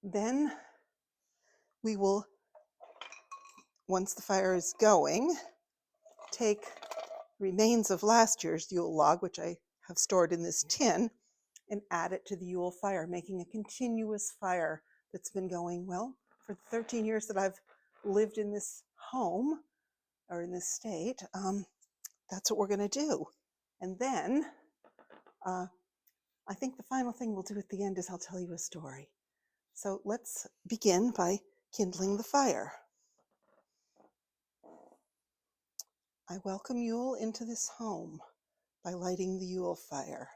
Then we will, once the fire is going, take remains of last year's Yule log, which I have stored in this tin, and add it to the Yule fire, making a continuous fire that's been going, well, for the 13 years that I've lived in this home or in this state. That's what we're going to do. And then I think the final thing we'll do at the end is I'll tell you a story. So let's begin by kindling the fire. I welcome Yule into this home by lighting the Yule fire.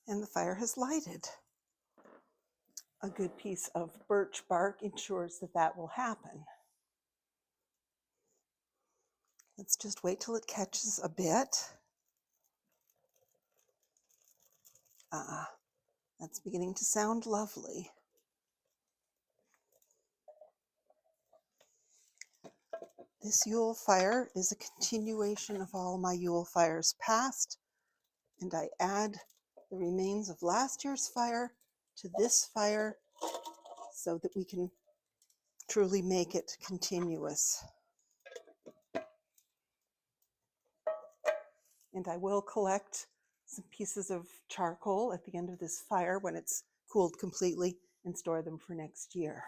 And the fire has lighted. A good piece of birch bark ensures that that will happen. Let's just wait till it catches a bit. That's beginning to sound lovely. This Yule fire is a continuation of all my Yule fires past, and I add the remains of last year's fire to this fire so that we can truly make it continuous. And I will collect some pieces of charcoal at the end of this fire when it's cooled completely and store them for next year.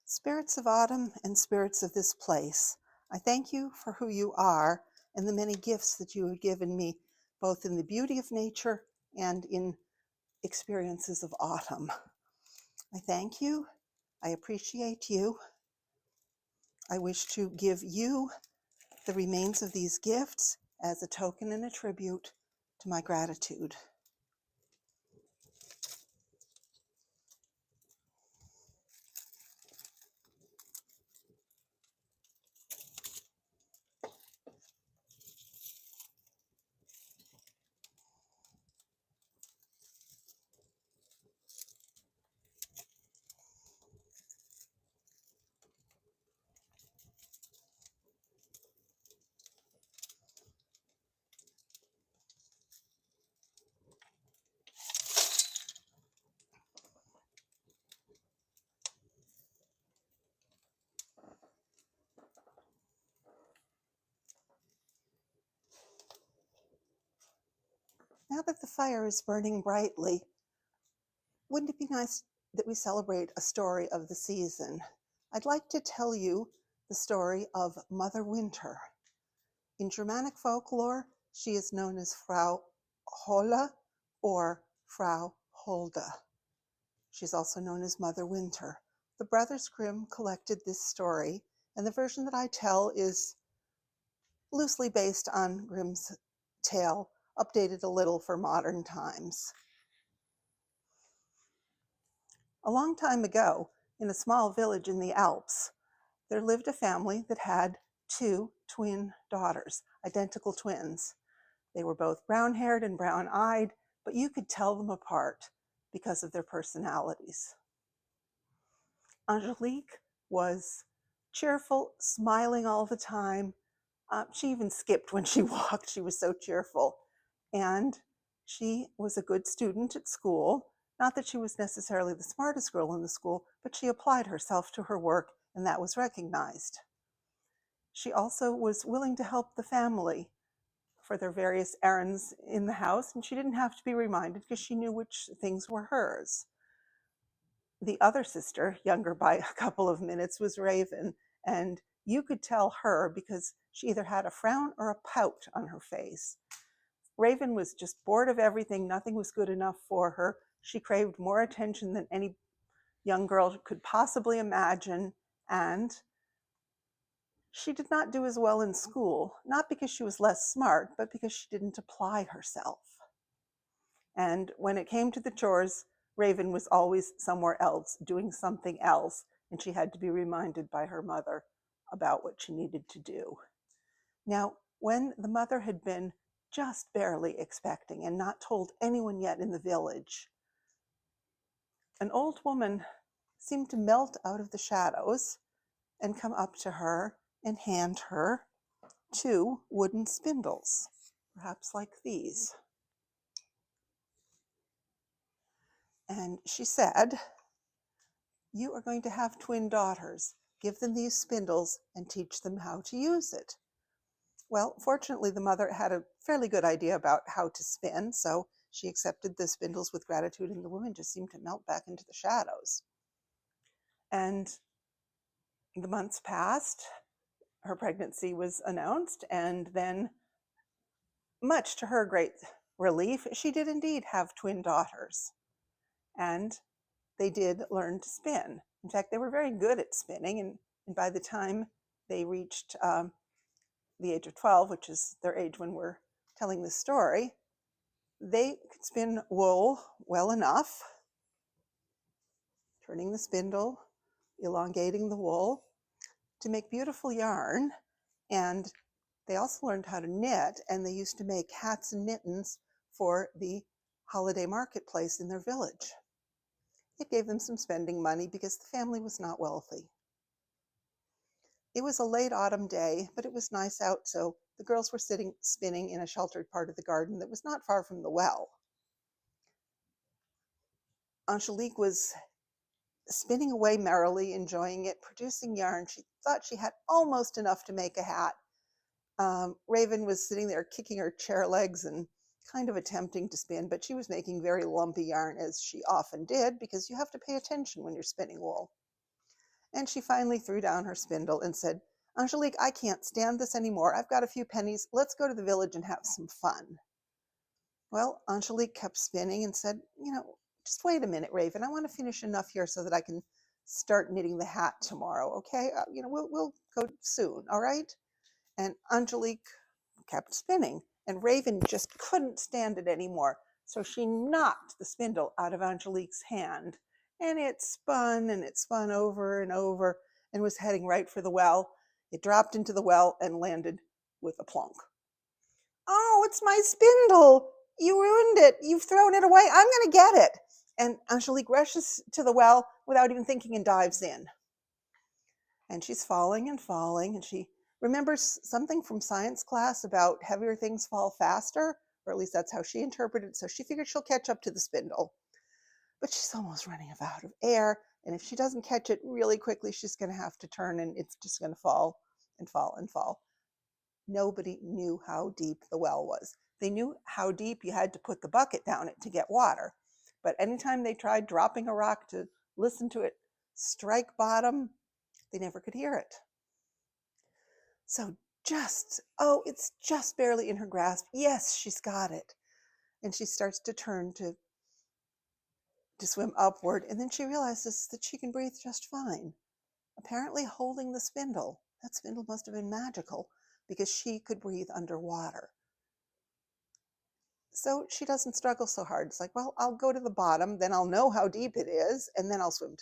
Spirits of autumn and spirits of this place, I thank you for who you are and the many gifts that you have given me, both in the beauty of nature and in experiences of autumn. I thank you. I appreciate you. I wish to give you the remains of these gifts as a token and a tribute to my gratitude. Now that the fire is burning brightly, wouldn't it be nice that we celebrate a story of the season? I'd like to tell you the story of Mother Winter. In Germanic folklore, she is known as Frau Holle or Frau Holde. She's also known as Mother Winter. The Brothers Grimm collected this story, and the version that I tell is loosely based on Grimm's tale, updated a little for modern times. A long time ago, in a small village in the Alps, there lived a family that had two twin daughters, identical twins. They were both brown-haired and brown-eyed, but you could tell them apart because of their personalities. Angelique was cheerful, smiling all the time. She even skipped when she walked. She was so cheerful. And she was a good student at school. Not that she was necessarily the smartest girl in the school, but she applied herself to her work, and that was recognized. She also was willing to help the family for their various errands in the house, and she didn't have to be reminded because she knew which things were hers. The other sister, younger by a couple of minutes, was Raven, and you could tell her because she either had a frown or a pout on her face. Raven was just bored of everything. Nothing was good enough for her. She craved more attention than any young girl could possibly imagine, and she did not do as well in school, not because she was less smart, but because she didn't apply herself. And when it came to the chores, Raven was always somewhere else, doing something else, and she had to be reminded by her mother about what she needed to do. Now, when the mother had been just barely expecting and not told anyone yet in the village, an old woman seemed to melt out of the shadows and come up to her and hand her 2 wooden spindles, perhaps like these. And she said, "You are going to have twin daughters. Give them these spindles and teach them how to use it." Well, fortunately, the mother had a fairly good idea about how to spin, so she accepted the spindles with gratitude, and the woman just seemed to melt back into the shadows. And the months passed, her pregnancy was announced, and then, much to her great relief, she did indeed have twin daughters. And they did learn to spin. In fact, they were very good at spinning, and by the time they reached the age of 12, which is their age when we're telling this story, they could spin wool well enough, turning the spindle, elongating the wool, to make beautiful yarn. And they also learned how to knit, and they used to make hats and mittens for the holiday marketplace in their village. It gave them some spending money because the family was not wealthy. It was a late autumn day, but it was nice out, so the girls were sitting spinning in a sheltered part of the garden that was not far from the well. Angelique was spinning away merrily, enjoying it, producing yarn. She thought she had almost enough to make a hat. Raven was sitting there kicking her chair legs and kind of attempting to spin, but she was making very lumpy yarn, as she often did, because you have to pay attention when you're spinning wool. And she finally threw down her spindle and said, "Angelique, I can't stand this anymore. I've got a few pennies. Let's go to the village and have some fun." Well, Angelique kept spinning and said, "Just wait a minute, Raven. I want to finish enough here so that I can start knitting the hat tomorrow, okay? We'll go soon, all right?" And Angelique kept spinning, and Raven just couldn't stand it anymore. So she knocked the spindle out of Angelique's hand, and it spun over and over and was heading right for the well. It dropped into the well and landed with a plunk. "Oh, it's my spindle! You ruined it! You've thrown it away! I'm going to get it!" And Angelique rushes to the well without even thinking and dives in. And she's falling and falling, and she remembers something from science class about heavier things fall faster, or at least that's how she interpreted it. So she figured she'll catch up to the spindle. But she's almost running out of air, and if she doesn't catch it really quickly, she's going to have to turn, and it's just going to fall and fall and fall. Nobody knew how deep the well was. They knew how deep you had to put the bucket down it to get water. But anytime they tried dropping a rock to listen to it strike bottom, they never could hear it. So it's just barely in her grasp. Yes, she's got it. And she starts to turn to swim upward, and then she realizes that she can breathe just fine. Apparently holding the spindle. That spindle must have been magical, because she could breathe underwater. So she doesn't struggle so hard. It's like, well, I'll go to the bottom, then I'll know how deep it is, and then I'll swim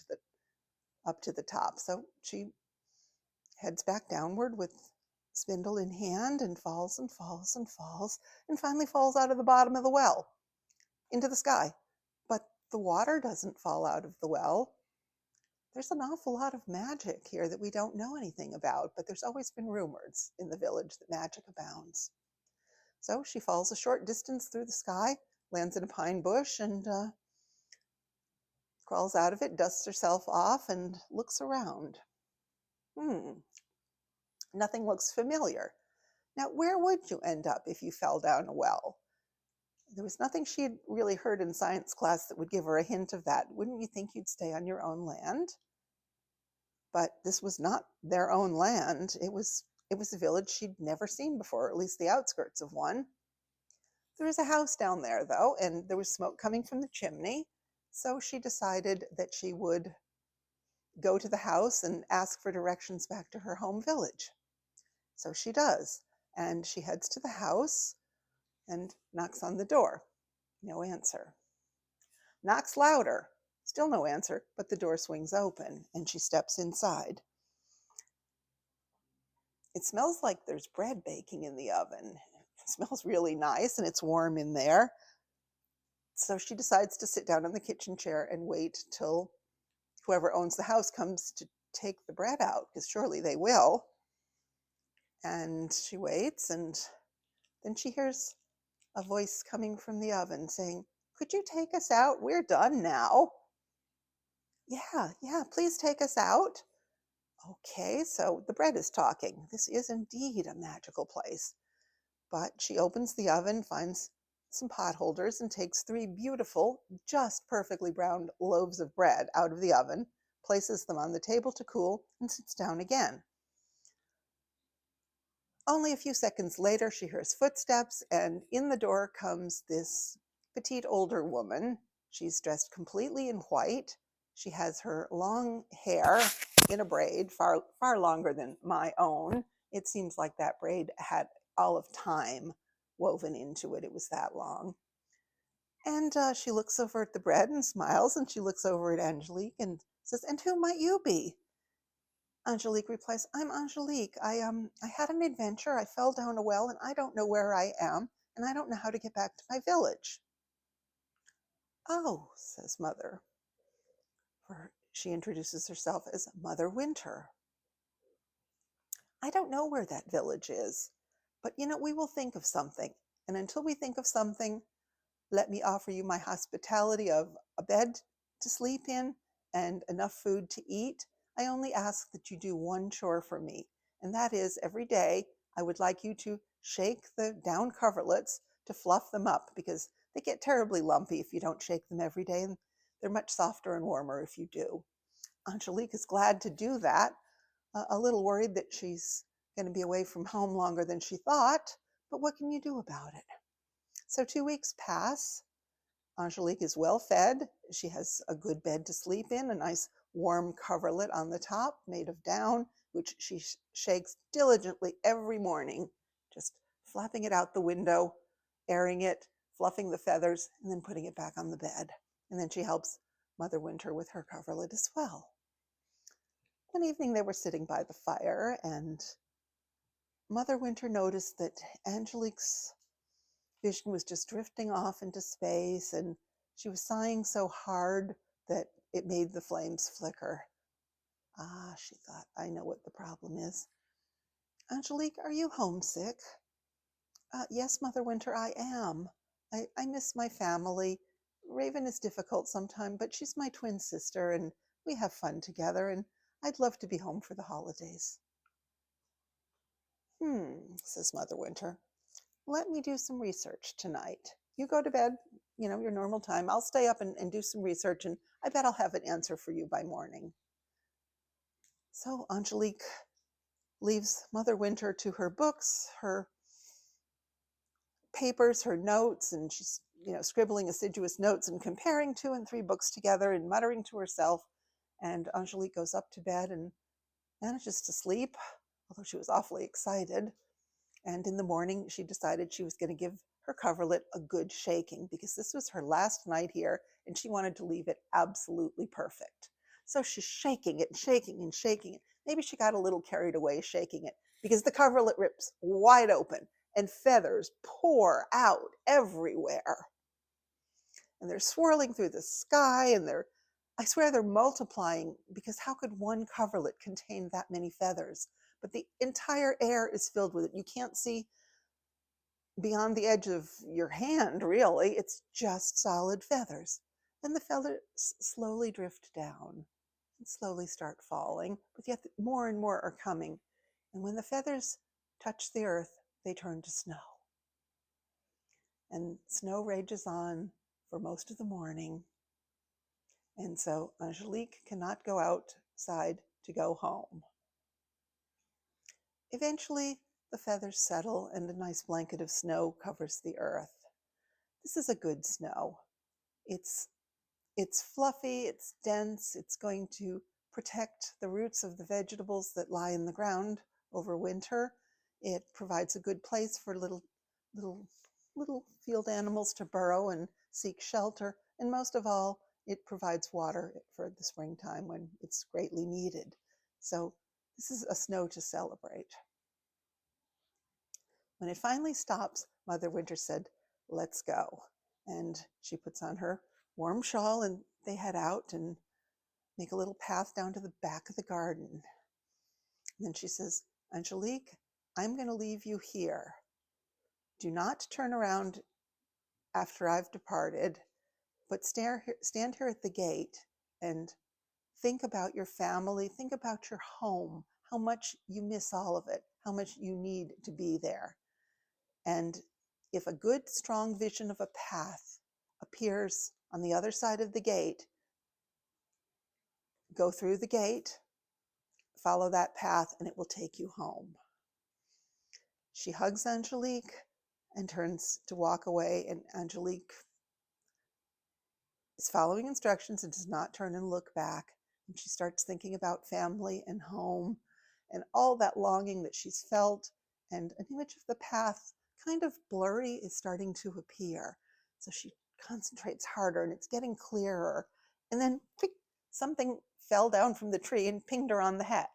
up to the top. So she heads back downward with spindle in hand and falls and falls and falls, and finally falls out of the bottom of the well into the sky. But the water doesn't fall out of the well. There's an awful lot of magic here that we don't know anything about, but there's always been rumors in the village that magic abounds. So she falls a short distance through the sky, lands in a pine bush, and crawls out of it, dusts herself off, and looks around. Nothing looks familiar. Now, where would you end up if you fell down a well? There was nothing she had really heard in science class that would give her a hint of that. Wouldn't you think you'd stay on your own land? But this was not their own land. It was a village she'd never seen before, or at least the outskirts of one. There was a house down there, though, and there was smoke coming from the chimney. So she decided that she would go to the house and ask for directions back to her home village. So she does, and she heads to the house and knocks on the door. No answer. knocks louder. Still no answer, but the door swings open and she steps inside. It smells like there's bread baking in the oven. It smells really nice and it's warm in there. So she decides to sit down in the kitchen chair and wait till whoever owns the house comes to take the bread out, because surely they will. And she waits, and then she hears a voice coming from the oven saying, "Could you take us out? We're done now." Yeah, please take us out. Okay, so the bread is talking. This is indeed a magical place. But she opens the oven, finds some pot holders, and takes 3 beautiful, just perfectly browned loaves of bread out of the oven, places them on the table to cool, and sits down again. Only a few seconds later, she hears footsteps, and in the door comes this petite older woman. She's dressed completely in white. She has her long hair in a braid, far, far longer than my own. It seems like that braid had all of time woven into it. It was that long. And she looks over at the bread and smiles, and she looks over at Angelique and says, "And who might you be?" Angelique replies, "I'm Angelique. I had an adventure. I fell down a well and I don't know where I am, and I don't know how to get back to my village." "Oh," says Mother, for she introduces herself as Mother Winter. "I don't know where that village is, but we will think of something. And until we think of something, let me offer you my hospitality of a bed to sleep in and enough food to eat. I only ask that you do one chore for me, and that is every day I would like you to shake the down coverlets to fluff them up, because they get terribly lumpy if you don't shake them every day, and they're much softer and warmer if you do." Angelique is glad to do that, a little worried that she's going to be away from home longer than she thought, but what can you do about it? So 2 weeks pass. Angelique is well fed. She has a good bed to sleep in, a nice warm coverlet on the top made of down, which she shakes diligently every morning, just flapping it out the window, airing it, fluffing the feathers, and then putting it back on the bed. And then she helps Mother Winter with her coverlet as well. One evening they were sitting by the fire, and Mother Winter noticed that Angelique's vision was just drifting off into space, and she was sighing so hard that it made the flames flicker. "Ah," she thought, "I know what the problem is. Angelique, are you homesick?" "Yes, Mother Winter, I am. I miss my family. Raven is difficult sometimes, but she's my twin sister, and we have fun together, and I'd love to be home for the holidays." Says Mother Winter. "Let me do some research tonight. You go to bed, your normal time. I'll stay up and do some research, and I bet I'll have an answer for you by morning." So Angelique leaves Mother Winter to her books, her papers, her notes, and she's, scribbling assiduous notes and comparing 2 and 3 books together and muttering to herself. And Angelique goes up to bed and manages to sleep, although she was awfully excited. And in the morning, she decided she was going to give her coverlet a good shaking, because this was her last night here and she wanted to leave it absolutely perfect. So she's shaking it and shaking and shaking it. Maybe she got a little carried away shaking it, because the coverlet rips wide open and feathers pour out everywhere. And they're swirling through the sky, and I swear they're multiplying, because how could one coverlet contain that many feathers? But the entire air is filled with it. You can't see beyond the edge of your hand, really. It's just solid feathers. And the feathers slowly drift down and slowly start falling, but yet more and more are coming. And when the feathers touch the earth, they turn to snow. And snow rages on for most of the morning. And so Angelique cannot go outside to go home. Eventually, the feathers settle and a nice blanket of snow covers the earth. This is a good snow. It's fluffy, it's dense, it's going to protect the roots of the vegetables that lie in the ground over winter. It provides a good place for little field animals to burrow and seek shelter. And most of all, it provides water for the springtime when it's greatly needed. So this is a snow to celebrate. When it finally stops, Mother Winter said, "Let's go." And she puts on her warm shawl and they head out and make a little path down to the back of the garden. And then she says, "Angelique, I'm going to leave you here. Do not turn around after I've departed, but stand here at the gate and think about your family, think about your home, how much you miss all of it, how much you need to be there. And if a good, strong vision of a path appears on the other side of the gate, go through the gate, follow that path, and it will take you home." She hugs Angelique and turns to walk away, and Angelique is following instructions and does not turn and look back. And she starts thinking about family and home and all that longing that she's felt, and an image of the path, kind of blurry, is starting to appear. So she concentrates harder and it's getting clearer. And then something fell down from the tree and pinged her on the head.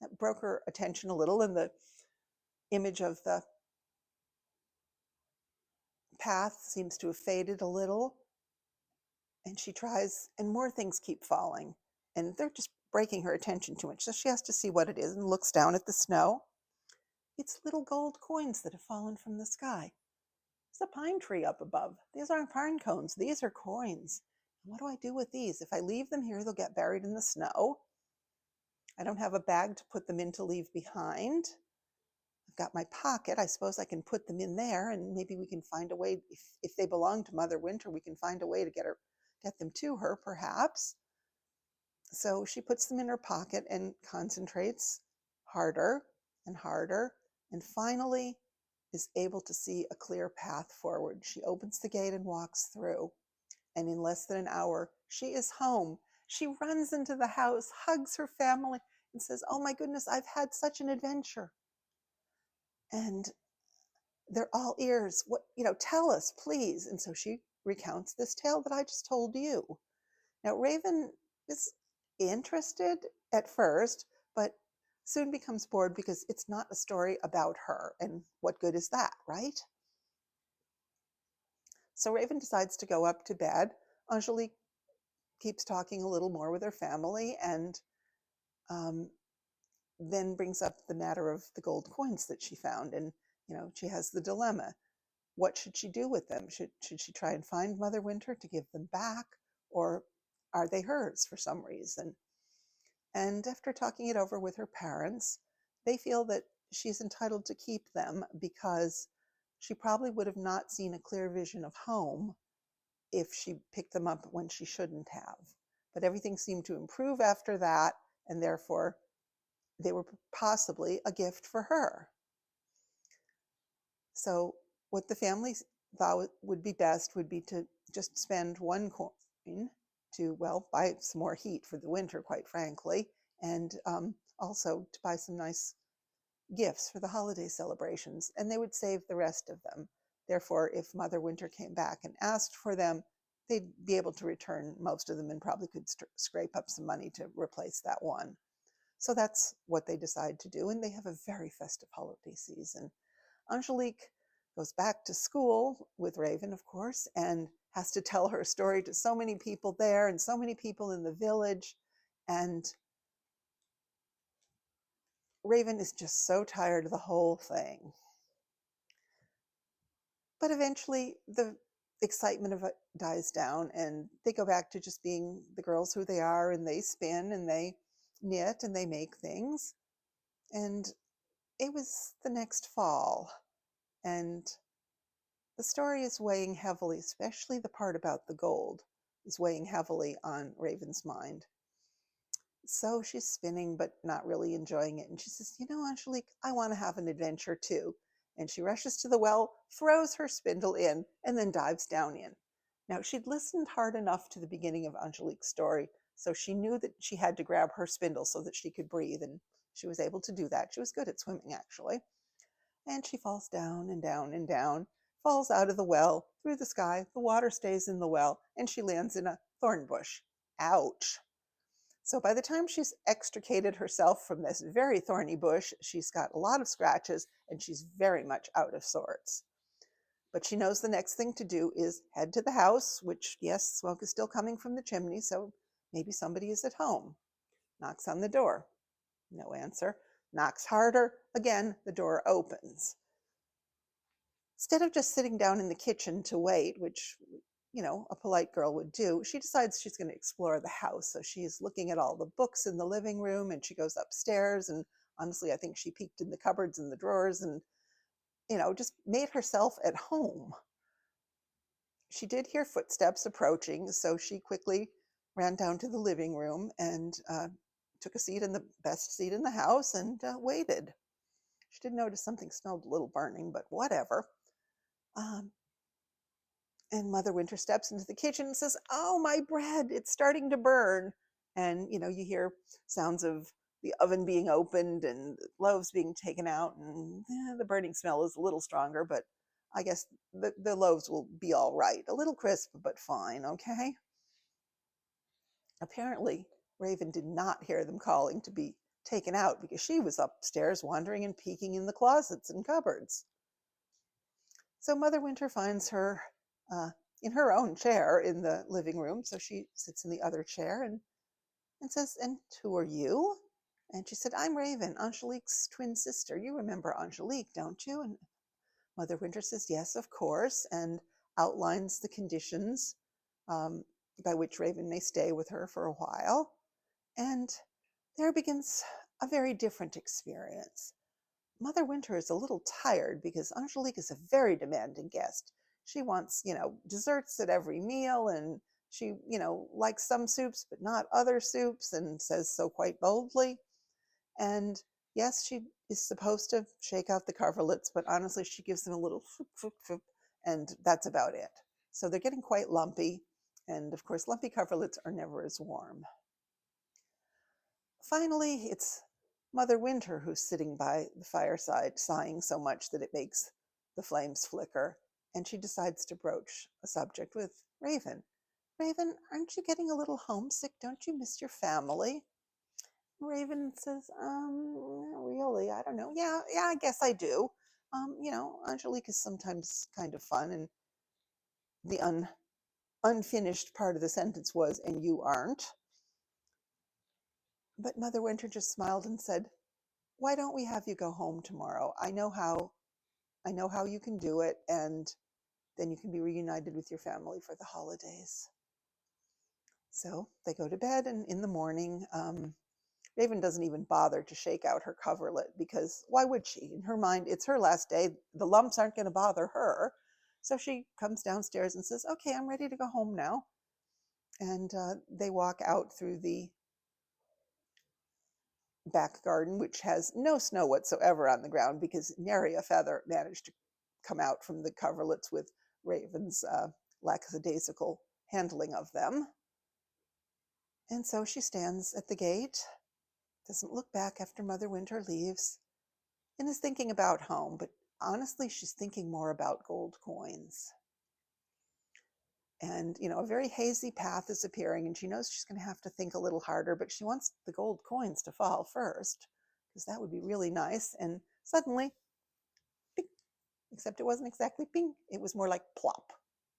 That broke her attention a little, and the image of the path seems to have faded a little. And she tries, and more things keep falling, and they're just breaking her attention too much. So she has to see what it is and looks down at the snow. It's little gold coins that have fallen from the sky. There's a pine tree up above. These aren't pine cones, these are coins. What do I do with these? If I leave them here, they'll get buried in the snow. I don't have a bag to put them in to leave behind. I've got my pocket. I suppose I can put them in there, and maybe we can find a way, if they belong to Mother Winter, we can find a way to get them to her, perhaps. So she puts them in her pocket and concentrates harder and harder, and finally is able to see a clear path forward. She opens the gate and walks through, and in less than an hour, she is home. She runs into the house, hugs her family, and says, "Oh my goodness, I've had such an adventure." And they're all ears. Tell us, please. And so she recounts this tale that I just told you. Now, Raven is interested at first, but soon becomes bored because it's not a story about her. And what good is that, right? So Raven decides to go up to bed. Angelique keeps talking a little more with her family, and then brings up the matter of the gold coins that she found. And, she has the dilemma. What should she do with them? Should she try and find Mother Winter to give them back, or are they hers for some reason? And after talking it over with her parents, they feel that she's entitled to keep them because she probably would have not seen a clear vision of home if she picked them up when she shouldn't have. But everything seemed to improve after that, and therefore they were possibly a gift for her. So what the family thought would be best would be to just spend one coin to, well, buy some more heat for the winter, quite frankly, and also to buy some nice gifts for the holiday celebrations, and they would save the rest of them. Therefore, if Mother Winter came back and asked for them, they'd be able to return most of them and probably could scrape up some money to replace that one. So that's what they decide to do, and they have a very festive holiday season. Angelique goes back to school with Raven, of course, and has to tell her story to so many people there and so many people in the village. And Raven is just so tired of the whole thing. But eventually the excitement of it dies down, and they go back to just being the girls who they are, and they spin and they knit and they make things. And it was the next fall, and the story is weighing heavily, especially the part about the gold is weighing heavily on Raven's mind. So she's spinning, but not really enjoying it. And she says, "Angelique, I want to have an adventure too." And she rushes to the well, throws her spindle in, and then dives down in. Now, she'd listened hard enough to the beginning of Angelique's story, so she knew that she had to grab her spindle so that she could breathe, and she was able to do that. She was good at swimming, actually. And she falls down and down and down, falls out of the well through the sky. The water stays in the well, and she lands in a thorn bush. Ouch. So by the time she's extricated herself from this very thorny bush, she's got a lot of scratches and she's very much out of sorts. But she knows the next thing to do is head to the house, which, yes, smoke is still coming from the chimney, so maybe somebody is at home. Knocks on the door. No answer. Knocks harder. Again, the door opens. Instead of just sitting down in the kitchen to wait, which, a polite girl would do, she decides she's going to explore the house. So she's looking at all the books in the living room, and she goes upstairs. And honestly, I think she peeked in the cupboards and the drawers and, just made herself at home. She did hear footsteps approaching, so she quickly ran down to the living room and took a seat in the best seat in the house and waited. She did notice something smelled a little burning, but whatever. And Mother Winter steps into the kitchen and says, "Oh, my bread, it's starting to burn." And, you hear sounds of the oven being opened and loaves being taken out. And the burning smell is a little stronger, but I guess the loaves will be all right. A little crisp, but fine, okay? Apparently, Raven did not hear them calling to be taken out because she was upstairs wandering and peeking in the closets and cupboards. So Mother Winter finds her in her own chair in the living room. So she sits in the other chair and says, "And who are you?" And she said, "I'm Raven, Angelique's twin sister. You remember Angelique, don't you?" And Mother Winter says, "Yes, of course," and outlines the conditions by which Raven may stay with her for a while. And there begins a very different experience. Mother Winter is a little tired because Angelique is a very demanding guest. She wants, desserts at every meal, and she, likes some soups but not other soups, and says so quite boldly. And yes, she is supposed to shake out the coverlets, but honestly, she gives them a little foop, foop, foop, and that's about it. So they're getting quite lumpy, and of course, lumpy coverlets are never as warm. Finally, it's Mother Winter who's sitting by the fireside, sighing so much that it makes the flames flicker, and she decides to broach a subject with Raven. "Raven, aren't you getting a little homesick? Don't you miss your family?" Raven says, really, I don't know. Yeah, I guess I do. Angelique is sometimes kind of fun." And the unfinished part of the sentence was, "And you aren't." But Mother Winter just smiled and said, "Why don't we have you go home tomorrow? I know how you can do it, and then you can be reunited with your family for the holidays." So they go to bed, and in the morning, Raven doesn't even bother to shake out her coverlet because why would she? In her mind, it's her last day. The lumps aren't going to bother her. So she comes downstairs and says, "Okay, I'm ready to go home now." And they walk out through the back garden, which has no snow whatsoever on the ground because nary a feather managed to come out from the coverlets with Raven's lackadaisical handling of them. And so she stands at the gate, doesn't look back after Mother Winter leaves, and is thinking about home, but honestly, she's thinking more about gold coins. And, a very hazy path is appearing, and she knows she's going to have to think a little harder, but she wants the gold coins to fall first, because that would be really nice. And suddenly, ping, except it wasn't exactly ping, it was more like plop,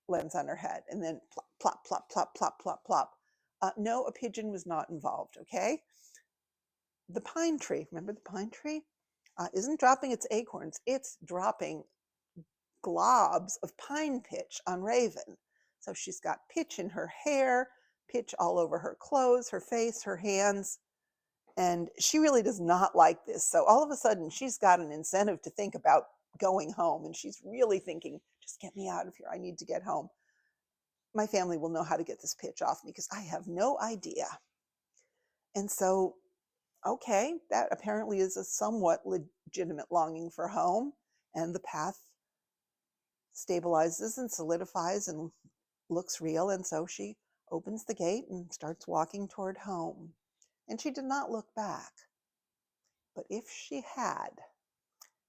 lands on her head, and then plop, plop, plop, plop, plop, plop, plop. No, a pigeon was not involved, okay? The pine tree, remember the pine tree? Isn't dropping its acorns, it's dropping globs of pine pitch on Raven. So she's got pitch in her hair, pitch all over her clothes, her face, her hands, and she really does not like this. So all of a sudden, she's got an incentive to think about going home, and she's really thinking, "Just get me out of here. I need to get home. My family will know how to get this pitch off me because I have no idea." And so, okay, that apparently is a somewhat legitimate longing for home, and the path stabilizes and solidifies and looks real. And so she opens the gate and starts walking toward home. And she did not look back. But if she had,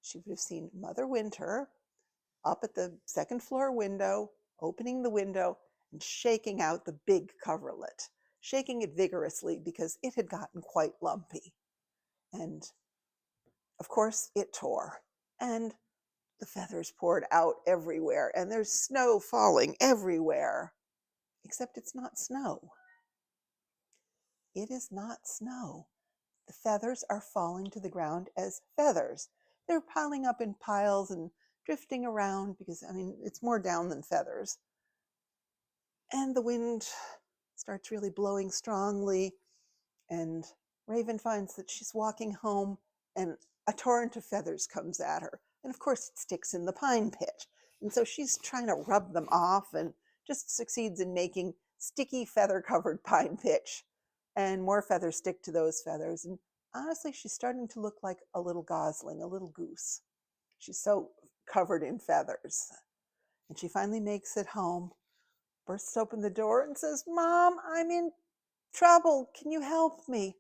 she would have seen Mother Winter up at the second floor window, opening the window and shaking out the big coverlet, shaking it vigorously because it had gotten quite lumpy. And of course, it tore. And the feathers poured out everywhere, and there's snow falling everywhere. Except it's not snow. It is not snow. The feathers are falling to the ground as feathers. They're piling up in piles and drifting around because, I mean, it's more down than feathers. And the wind starts really blowing strongly, and Raven finds that she's walking home, and a torrent of feathers comes at her. And of course, it sticks in the pine pitch. And so she's trying to rub them off and just succeeds in making sticky feather-covered pine pitch. And more feathers stick to those feathers. And honestly, she's starting to look like a little gosling, a little goose. She's so covered in feathers. And she finally makes it home, bursts open the door and says, "Mom, I'm in trouble. Can you help me?"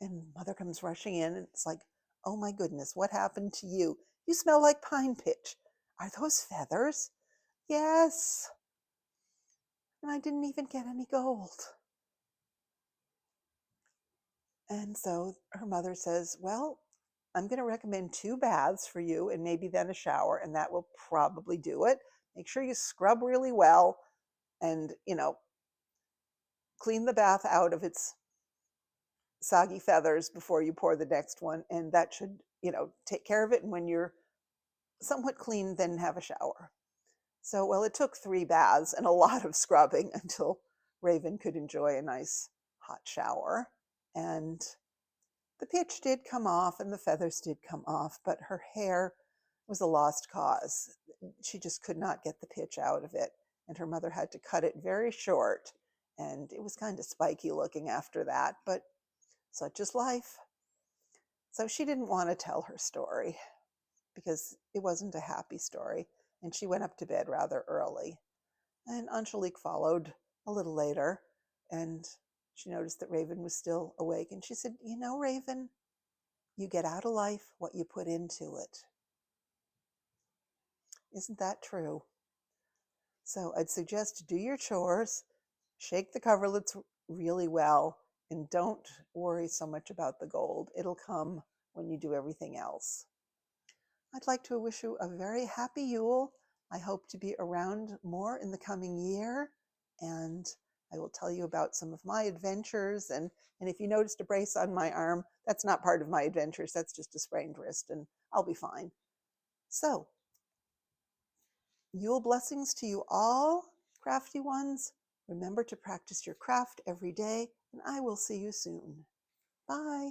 And Mother comes rushing in, and it's like, "Oh my goodness, what happened to you? You smell like pine pitch. Are those feathers?" "Yes. And I didn't even get any gold." And so her mother says, "Well, I'm going to recommend 2 baths for you and maybe then a shower, and that will probably do it. Make sure you scrub really well and, clean the bath out of its soggy feathers before you pour the next one. And that should, take care of it. And when you're somewhat clean, then have a shower." So, well, it took 3 baths and a lot of scrubbing until Raven could enjoy a nice hot shower. And the pitch did come off and the feathers did come off, but her hair was a lost cause. She just could not get the pitch out of it. And her mother had to cut it very short. And it was kind of spiky looking after that, but such is life. So she didn't want to tell her story because it wasn't a happy story. And she went up to bed rather early. And Angelique followed a little later, and she noticed that Raven was still awake. And she said, Raven, you get out of life what you put into it. Isn't that true? So I'd suggest do your chores, shake the coverlets really well, and don't worry so much about the gold. It'll come when you do everything else. I'd like to wish you a very happy Yule. I hope to be around more in the coming year, and I will tell you about some of my adventures. And if you noticed a brace on my arm, that's not part of my adventures. That's just a sprained wrist, and I'll be fine. So, Yule blessings to you all, crafty ones. Remember to practice your craft every day, and I will see you soon. Bye.